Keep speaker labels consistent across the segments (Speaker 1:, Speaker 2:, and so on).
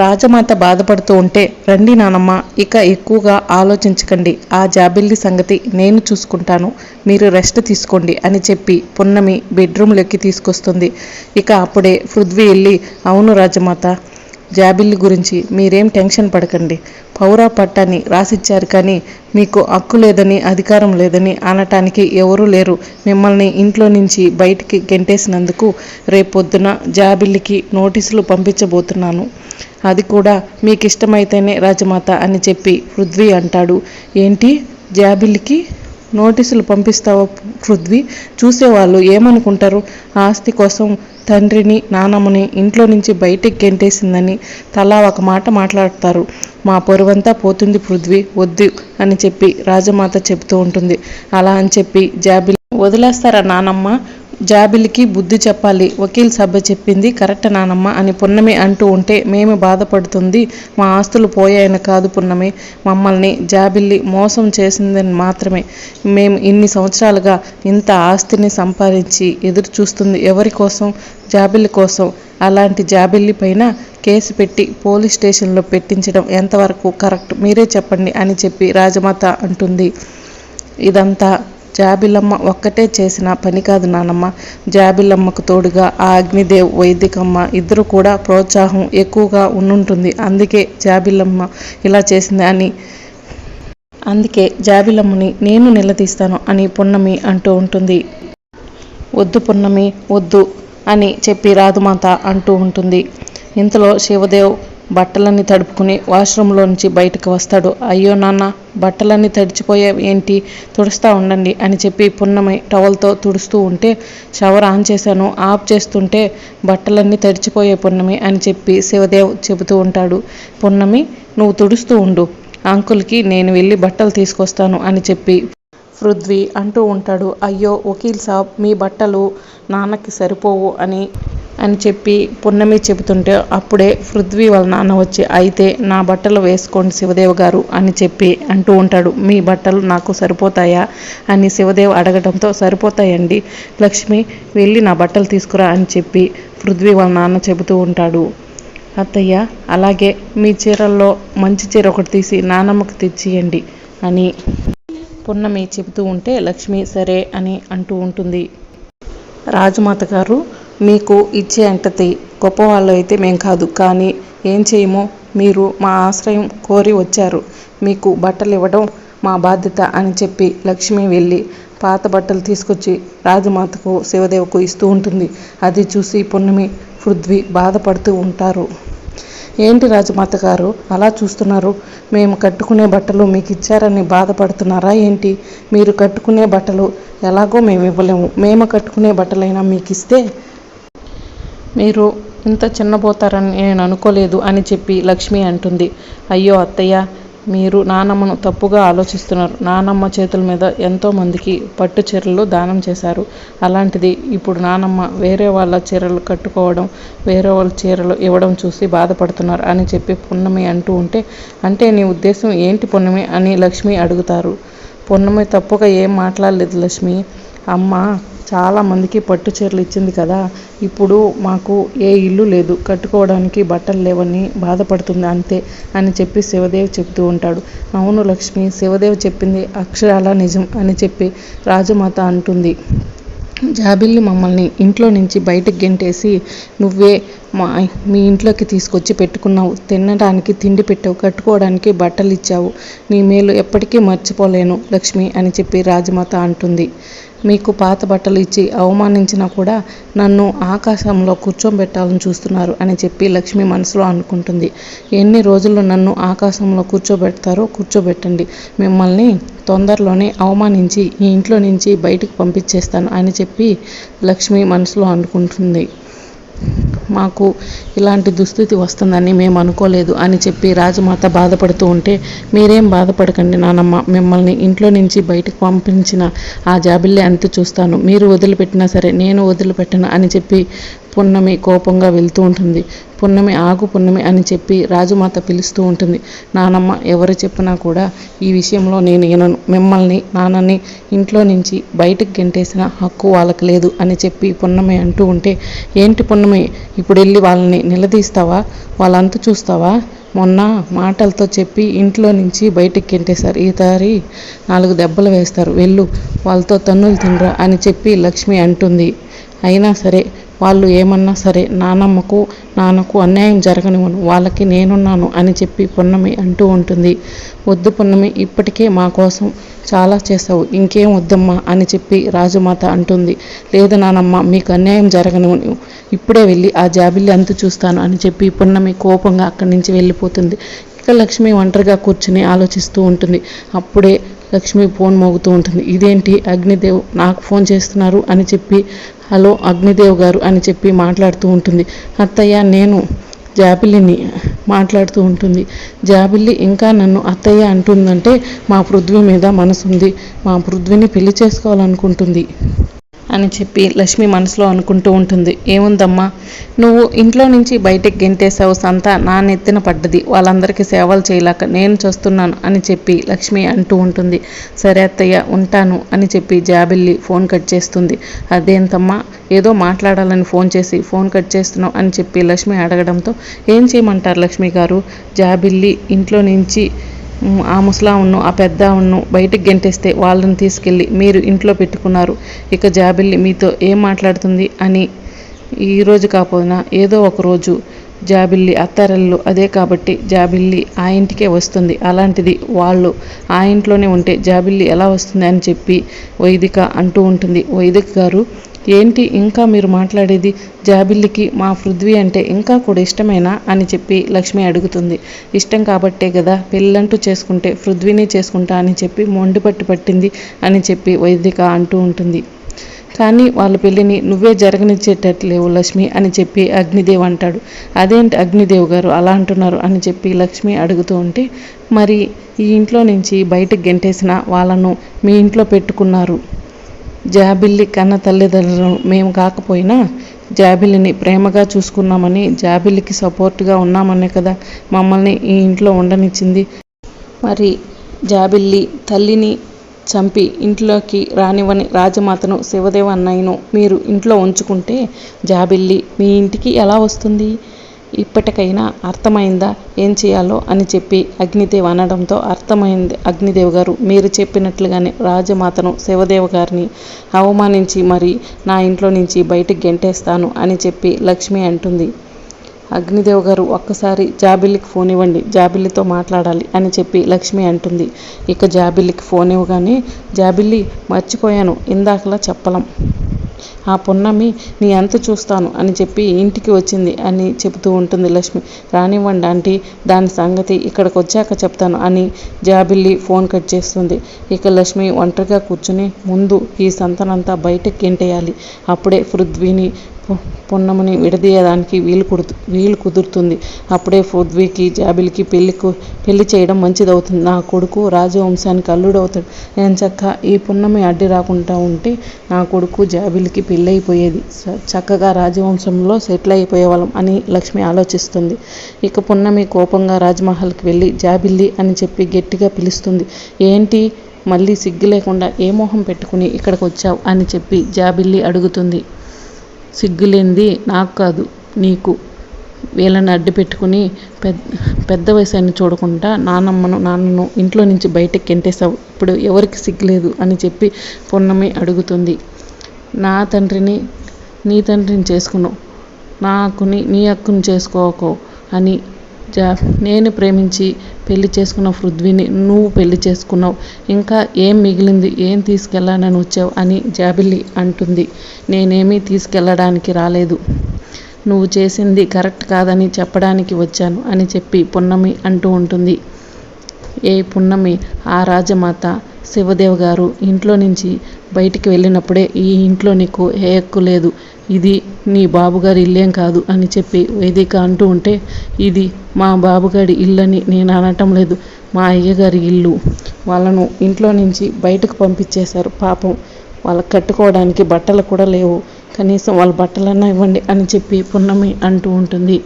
Speaker 1: రాజమాత బాధపడుతూ ఉంటే, రండి నానమ్మ, ఇక ఎక్కువగా ఆలోచించకండి, ఆ జాబిల్లి సంగతి నేను చూసుకుంటాను, మీరు రెస్ట్ తీసుకోండి అని చెప్పి పున్నమి బెడ్రూమ్లోకి తీసుకొస్తుంది. ఇక అప్పుడే పృథ్వీ వెళ్ళి, అవును రాజమాత, జాబిల్లి గురించి మీరేం టెన్షన్ పడకండి, పౌరా పట్టాన్ని రాసిచ్చారు, కానీ మీకు హక్కు లేదని అధికారం లేదని అనటానికి ఎవరూ లేరు. మిమ్మల్ని ఇంట్లో నుంచి బయటికి గెంటేసినందుకు రేపొద్దున జాబిల్లికి నోటీసులు పంపించబోతున్నాను, అది కూడా మీకు ఇష్టమైతేనే రాజమాత అని చెప్పి పృథ్వీ అంటాడు. ఏంటి, జాబిల్లికి నోటీసులు పంపిస్తావా పృథ్వీ? చూసేవాళ్ళు ఏమనుకుంటారు? ఆస్తి కోసం తండ్రిని నానమ్మని ఇంట్లో నుంచి బయటికి గెంటేసిందని తలా ఒక మాట మాట్లాడతారు. మా పొరువంతా పోతుంది పృథ్వీ, వద్దు అని చెప్పి రాజమాత చెబుతూ ఉంటుంది. అలా అని చెప్పి జాబిల్లి వదిలేస్తారా నానమ్మ? జాబిలికి బుద్ధి చెప్పాలి, వకీల్ సభ చెప్పింది కరెక్ట్ నానమ్మ అని పున్నమి అంటూ ఉంటే, మేము బాధపడుతుంది మా ఆస్తులు పోయాయని కాదు పున్నమి, మమ్మల్ని జాబిల్లి మోసం చేసిందని మాత్రమే. మేము ఇన్ని సంవత్సరాలుగా ఇంత ఆస్తిని సంపాదించి ఎదురు చూస్తుంది ఎవరి కోసం? జాబిల్లి కోసం. అలాంటి జాబిల్లి పైన కేసు పెట్టి పోలీస్ స్టేషన్లో పెట్టించడం ఎంతవరకు కరెక్ట్, మీరే చెప్పండి అని చెప్పి రాజమాత అంటుంది. ఇదంతా జాబిలమ్మ ఒక్కటే చేసిన పని కాదు నానమ్మ, జాబిలమ్మకు తోడుగా ఆ అగ్నిదేవ్, వైదికమ్మ ఇద్దరు కూడా ప్రోత్సాహం ఎక్కువగా ఉండుంటుంది, అందుకే జాబిలమ్మ ఇలా చేసింది అని, అందుకే జాబిలమ్మని నేను నిలదీస్తాను అని పున్నమి అంటూ ఉంటుంది. వద్దు పున్నమి, వద్దు అని చెప్పి రాజమాత అంటూ ఉంటుంది. ఇంతలో శివదేవ్ బట్టలన్నీ తడుపుకుని వాష్రూమ్లో నుంచి బయటకు వస్తాడు. అయ్యో నాన్న, బట్టలన్నీ తడిచిపోయా ఏంటి, తుడుస్తూ ఉండండి అని చెప్పి పున్నమి టవల్తో తుడుస్తూ ఉంటే, షవర్ ఆన్ చేశాను, ఆఫ్ చేస్తుంటే బట్టలన్నీ తడిచిపోయే పున్నమి అని చెప్పి శివదేవ్ చెబుతూ ఉంటాడు. పున్నమి, నువ్వు తుడుస్తూ ఉండు, అంకుల్కి నేను వెళ్ళి బట్టలు తీసుకొస్తాను అని చెప్పి పృథ్వీ అంటూ ఉంటాడు. అయ్యో వకీల్ సాబ్, మీ బట్టలు నాన్నకి సరిపోవు అని చెప్పి పున్నమి చెబుతుంటే, అప్పుడే పృథ్వీ వాళ్ళ నాన్న వచ్చి, అయితే నా బట్టలు వేసుకోండి శివదేవ్ గారు అని చెప్పి అంటూ ఉంటాడు. మీ బట్టలు నాకు సరిపోతాయా అని శివదేవ్ అడగడంతో, సరిపోతాయండి లక్ష్మి, వెళ్ళి నా బట్టలు తీసుకురా అని చెప్పి పృథ్వీ వాళ్ళ నాన్న చెబుతూ ఉంటాడు. అత్తయ్య, అలాగే మీ చీరల్లో మంచి చీర ఒకటి తీసి నానమ్మకి తెచ్చియండి అని పున్నమి చెబుతూ ఉంటే, లక్ష్మి సరే అని అంటూ ఉంటుంది. రాజమాత గారు, మీకు ఇచ్చే ఎంతతి గొప్పవాళ్ళు అయితే మేం కాదు, కానీ ఏం చేయమో, మీరు మా ఆశ్రయం కోరి వచ్చారు, మీకు బట్టలు ఇవ్వడం మా బాధ్యత అని చెప్పి లక్ష్మి వెళ్ళి పాత బట్టలు తీసుకొచ్చి రాజమాతకు శివదేవ్కు ఇస్తూ ఉంటుంది. అది చూసి పున్నమి, పృథ్వీ బాధపడుతూ ఉంటారు. ఏంటి రాజమాత గారు అలా చూస్తున్నారు, మేము కట్టుకునే బట్టలు మీకు ఇచ్చారని బాధపడుతున్నారా ఏంటి? మీరు కట్టుకునే బట్టలు ఎలాగో మేము ఇవ్వలేము, మేము కట్టుకునే బట్టలైనా మీకు ఇస్తే మీరు ఇంత చిన్నపోతారని నేను అనుకోలేదు అని చెప్పి లక్ష్మి అంటుంది. అయ్యో అత్తయ్య, మీరు నానమ్మను తప్పుగా ఆలోచిస్తున్నారు, నానమ్మ చేతుల మీద ఎంతోమందికి పట్టు చీరలు దానం చేశారు, అలాంటిది ఇప్పుడు నానమ్మ వేరే వాళ్ళ చీరలు కట్టుకోవడం, వేరే వాళ్ళ చీరలు ఇవ్వడం చూసి బాధపడుతున్నారు అని చెప్పి పున్నమి అంటూ ఉంటే, అంటే నీ ఉద్దేశం ఏంటి పున్నమి అని లక్ష్మి అడుగుతారు. పున్నమి తప్పుగా ఏం మాట్లాడలేదు లక్ష్మి, అమ్మ చాలామందికి పట్టు చీరలు ఇచ్చింది కదా, ఇప్పుడు మాకు ఏ ఇల్లు లేదు, కట్టుకోవడానికి బట్టలు లేవని బాధపడుతుంది అంతే అని చెప్పి శివదేవ్ చెప్తూ ఉంటాడు. అవును లక్ష్మి, శివదేవ్ చెప్పింది అక్షరాల నిజం అని చెప్పి రాజమాత అంటుంది. జాబిల్లి మమ్మల్ని ఇంట్లో నుంచి బయటకు గెంటేసి నువ్వే మీ ఇంట్లోకి తీసుకొచ్చి పెట్టుకున్నావు, తినడానికి తిండి పెట్టావు, కట్టుకోవడానికి బట్టలు ఇచ్చావు, నీ మేలు ఎప్పటికీ మర్చిపోలేను లక్ష్మి అని చెప్పి రాజమాత అంటుంది. మీకు పాత బట్టలు ఇచ్చి అవమానించినా కూడా నన్ను ఆకాశంలో కూర్చోబెట్టాలని చూస్తున్నారు అని చెప్పి లక్ష్మి మనసులో అనుకుంటుంది. ఎన్ని రోజులు నన్ను ఆకాశంలో కూర్చోబెడతారో కూర్చోబెట్టండి, మిమ్మల్ని తొందరలోనే అవమానించి ఈ ఇంట్లో నుంచి బయటకు పంపించేస్తాను అని చెప్పి లక్ష్మి మనసులో అనుకుంటుంది. మాకు ఇలాంటి దుస్థితి వస్తుందని మేము అనుకోలేదు అని చెప్పి రాజమాత బాధపడుతూ ఉంటే, మీరేం బాధపడకండి నానమ్మ, మిమ్మల్ని ఇంట్లో నుంచి బయటకు పంపించిన ఆ జాబిల్లి అంతు చూస్తాను, మీరు వదిలిపెట్టినా సరే నేను వదిలిపెట్టను అని చెప్పి పున్నమి కోపంగా వెళ్తూ ఉంటుంది. పున్నమి ఆగు పున్నమి అని చెప్పి రాజమాత పిలుస్తూ ఉంటుంది. నానమ్మ ఎవరు చెప్పినా కూడా ఈ విషయంలో నేను మిమ్మల్ని నాన్నని ఇంట్లో నుంచి బయటకు గెంటేసిన హక్కు వాళ్ళకి లేదు అని చెప్పి పున్నమి అంటూ ఉంటే, ఏంటి పున్నమి ఇప్పుడు వెళ్ళి వాళ్ళని నిలదీస్తావా, వాళ్ళంతా చూస్తావా, మొన్న మాటలతో చెప్పి ఇంట్లో నుంచి బయటికి గెంటేశారు, ఈసారి 4 దెబ్బలు వేస్తారు, వెళ్ళు వాళ్ళతో తన్నులు తినరా అని చెప్పి లక్ష్మి అంటుంది. అయినా సరే వాళ్ళు ఏమన్నా సరే నాన్నకు అన్యాయం జరగనివ్వను, వాళ్ళకి నేనున్నాను అని చెప్పి పున్నమి అంటూ ఉంటుంది. వద్దు పున్నమి, ఇప్పటికే మా కోసం చాలా చేసావు, ఇంకేం వద్దమ్మా అని చెప్పి రాజమాత అంటుంది. లేదు నానమ్మ, మీకు అన్యాయం జరగనివ్వను, ఇప్పుడే వెళ్ళి ఆ జాబిల్లి అంతు చూస్తాను అని చెప్పి పున్నమి కోపంగా అక్కడి నుంచి వెళ్ళిపోతుంది. ఇక లక్ష్మి ఒంటరిగా కూర్చుని ఆలోచిస్తూ ఉంటుంది. అప్పుడే లక్ష్మి ఫోన్ మోగుతూ ఉంటుంది. ఇదేంటి, అగ్నిదేవ్ నాకు ఫోన్ చేస్తున్నారు అని చెప్పి, హలో అగ్నిదేవ్ గారు అని చెప్పి మాట్లాడుతూ ఉంటుంది. అత్తయ్య, నేను జాబిల్లిని మాట్లాడుతూ ఉంటుంది. జాబిల్లి ఇంకా నన్ను అత్తయ్య అంటుందంటే మా పృథ్వీ మీద మనసుంది, మా పృథ్వీని పెళ్లి చేసుకోవాలనుకుంటుంది అని చెప్పి లక్ష్మి మనసులో అనుకుంటూ ఉంటుంది. ఏముందమ్మా, నువ్వు ఇంట్లో నుంచి బయటకు గెంటేశావు, సంత నా నెత్తిన పడ్డది, వాళ్ళందరికీ సేవలు చేయలేక నేను చేస్తున్నాను అని చెప్పి లక్ష్మి అంటూ ఉంటుంది. సరే అత్తయ్య, ఉంటాను అని చెప్పి జాబిల్లి ఫోన్ కట్ చేస్తుంది. అదేంతమ్మా, ఏదో మాట్లాడాలని ఫోన్ చేసి ఫోన్ కట్ చేస్తున్నావు అని చెప్పి లక్ష్మి అడగడంతో, ఏం చేయమంటారు లక్ష్మి గారు, జాబిల్లి ఇంట్లో నుంచి ఆ ముసలావును ఆ పెద్దావును బయటికి గెంటేస్తే వాళ్ళని తీసుకెళ్ళి మీరు ఇంట్లో పెట్టుకున్నారు. ఇక జాబిల్లి మీతో ఏం మాట్లాడుతుంది అని, ఈరోజు కాకపోయినా ఏదో ఒక రోజు జాబిల్లి అత్తారల్లు అదే కాబట్టి జాబిల్లి ఆ ఇంటికే వస్తుంది. అలాంటిది వాళ్ళు ఆ ఇంట్లోనే ఉంటే జాబిల్లి ఎలా వస్తుంది అని చెప్పి వైదిక అంటూ ఉంటుంది. వైదిక గారు, ఏంటి ఇంకా మీరు మాట్లాడేది, జాబిల్లికి మా పృథ్వీ అంటే ఇంకా కూడా ఇష్టమేనా అని చెప్పి లక్ష్మి అడుగుతుంది. ఇష్టం కాబట్టే కదా పెళ్ళంటూ చేసుకుంటే పృథ్వీని చేసుకుంటా అని చెప్పి మొండిపట్టు పట్టింది అని చెప్పి వైదిక అంటూ ఉంటుంది. కానీ వాళ్ళ పెళ్ళిని నువ్వే జరగనిచ్చేటట్లేవు లక్ష్మి అని చెప్పి అగ్నిదేవ్ అంటాడు. అదేంటి అగ్నిదేవ్ గారు అలా అంటున్నారు అని చెప్పి లక్ష్మి అడుగుతూ ఉంటే, మరి ఈ ఇంట్లో నుంచి బయటకు గెంటేసిన వాళ్ళను మీ ఇంట్లో పెట్టుకున్నారు. జాబిల్లి కన్న తల్లిదండ్రులను మేము కాకపోయినా జాబిల్లిని ప్రేమగా చూసుకున్నామని, జాబిల్లికి సపోర్ట్గా ఉన్నామనే కదా మమ్మల్ని ఈ ఇంట్లో ఉండనిచ్చింది. మరి జాబిల్లి తల్లిని చంపి ఇంట్లోకి రానివ్వని రాజమాతను శివదేవ అన్నయ్యను మీరు ఇంట్లో ఉంచుకుంటే జాబిల్లి మీ ఇంటికి ఎలా వస్తుంది? ఇప్పటికైనా అర్థమైందా ఏం చేయాలో అని చెప్పి అగ్నిదేవ్ అనడంతో, అర్థమైంది అగ్నిదేవ్ గారు, మీరు చెప్పినట్లుగానే రాజమాతను శివదేవ గారిని అవమానించి మరి నా ఇంట్లో నుంచి బయటికి గెంటేస్తాను అని చెప్పి లక్ష్మి అంటుంది. అగ్నిదేవ్ గారు, ఒక్కసారి జాబిల్లికి ఫోన్ ఇవ్వండి, జాబిల్లితో మాట్లాడాలి అని చెప్పి లక్ష్మి అంటుంది. ఇక జాబిల్లికి ఫోన్ ఇవ్వగానే, జాబిల్లి మర్చిపోయాను ఇందాకలా చెప్పలం, ఆ పున్నమి నీ అంత చూస్తాను అని చెప్పి ఇంటికి వచ్చింది అని చెబుతూ ఉంటుంది లక్ష్మి. రానివ్వండి ఆంటీ, దాని సంగతి ఇక్కడికి వచ్చాక చెప్తాను అని జాబిల్లి ఫోన్ కట్ చేస్తుంది. ఇక లక్ష్మి ఒంటరిగా కూర్చుని, ముందు ఈ సంతనంతా బయటకు గెంటేయాలి, అప్పుడే పృథ్వీని పున్నమిని విడదీయడానికి వీలు కుదురుతుంది, అప్పుడే పృథ్వీకి జాబిల్లికి పెళ్లి చేయడం మంచిదవుతుంది, నా కొడుకు రాజవంశానికి అల్లుడవుతాడు, ఎంచక్కా ఈ పున్నమి అడ్డు రాకుండా ఉంటే నా కొడుకు జాబిల్లికి పెళ్ళి అయిపోయేది, చక్కగా రాజవంశంలో సెటిల్ అయిపోయేవాళ్ళం అని లక్ష్మి ఆలోచిస్తుంది. ఇక పున్నమి కోపంగా రాజ్మహల్కి వెళ్ళి జాబిల్లి అని చెప్పి గట్టిగా పిలుస్తుంది. ఏంటి మళ్ళీ సిగ్గు లేకుండా ఏ మొహం పెట్టుకుని ఇక్కడికి వచ్చావు అని చెప్పి జాబిల్లి అడుగుతుంది. సిగ్గులేంది నాకు కాదు నీకు, వీళ్ళని అడ్డు పెట్టుకుని పెద్ద వయసుని చూడకుండా నాన్నను ఇంట్లో నుంచి బయటకు గెంటేశావు, ఇప్పుడు ఎవరికి సిగ్గులేదు అని చెప్పి పున్నమి అడుగుతుంది. నా తండ్రిని నీ తండ్రిని చేసుకున్నావు, నీ హక్కుని చేసుకోకో అని నేను ప్రేమించి పెళ్లి చేసుకున్న పృథ్వీని నువ్వు పెళ్లి చేసుకున్నావు, ఇంకా ఏం మిగిలింది, ఏం తీసుకెళ్ళాలని వచ్చావు అని జాబిల్లి అంటుంది. నేనేమీ తీసుకెళ్ళడానికి రాలేదు, నువ్వు చేసింది కరెక్ట్ కాదని చెప్పడానికి వచ్చాను అని చెప్పి పున్నమి అంటూ ఉంటుంది. ఏ పున్నమి, ఆ రాజమాత శివదేవ్ గారు ఇంట్లో నుంచి బయటికి వెళ్ళినప్పుడే ఈ ఇంట్లో నీకు ఏ హక్కు లేదు, ఇది నీ బాబుగారి ఇల్లేం కాదు అని చెప్పి వైదిక అంటూ ఉంటే, ఇది మా బాబుగారి ఇల్లని నేను అనటం లేదు, మా అయ్యగారి ఇల్లు, వాళ్ళను ఇంట్లో నుంచి బయటకు పంపించేశారు, పాపం వాళ్ళకు కట్టుకోవడానికి బట్టలు కూడా లేవు, కనీసం వాళ్ళ బట్టలన్నా ఇవ్వండి అని చెప్పి పున్నమి అంటూ ఉంటుంది.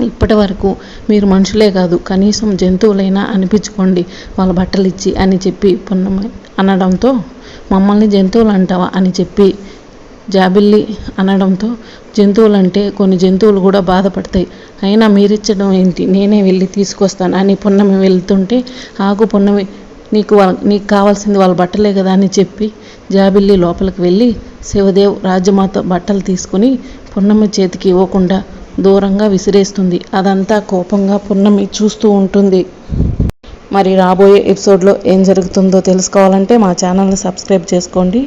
Speaker 1: ఇప్పటి వరకు మీరు మనుషులే కాదు, కనీసం జంతువులైనా అనిపించుకోండి వాళ్ళ బట్టలు ఇచ్చి అని చెప్పి పున్నమి అనడంతో, మమ్మల్ని జంతువులు అంటావా అని చెప్పి జాబిల్లి అనడంతో, జంతువులంటే కొన్ని జంతువులు కూడా బాధపడతాయి, అయినా మీరిచ్చడం ఏంటి, నేనే వెళ్ళి తీసుకొస్తాను అని పున్నమి వెళ్తుంటే, ఆగు పున్నమి, నీకు కావాల్సింది వాళ్ళ బట్టలే కదా అని చెప్పి జాబిల్లి లోపలికి వెళ్ళి శివదేవ్ రాజమాత బట్టలు తీసుకుని పున్నమి చేతికి ఇవ్వకుండా దూరంగా విసిరేస్తుంది. అదంతా కోపంగా పున్నమి చూస్తూ ఉంటుంది. మరి రాబోయే ఎపిసోడ్లో ఏం జరుగుతుందో తెలుసుకోవాలంటే మా ఛానల్ని సబ్స్క్రైబ్ చేసుకోండి.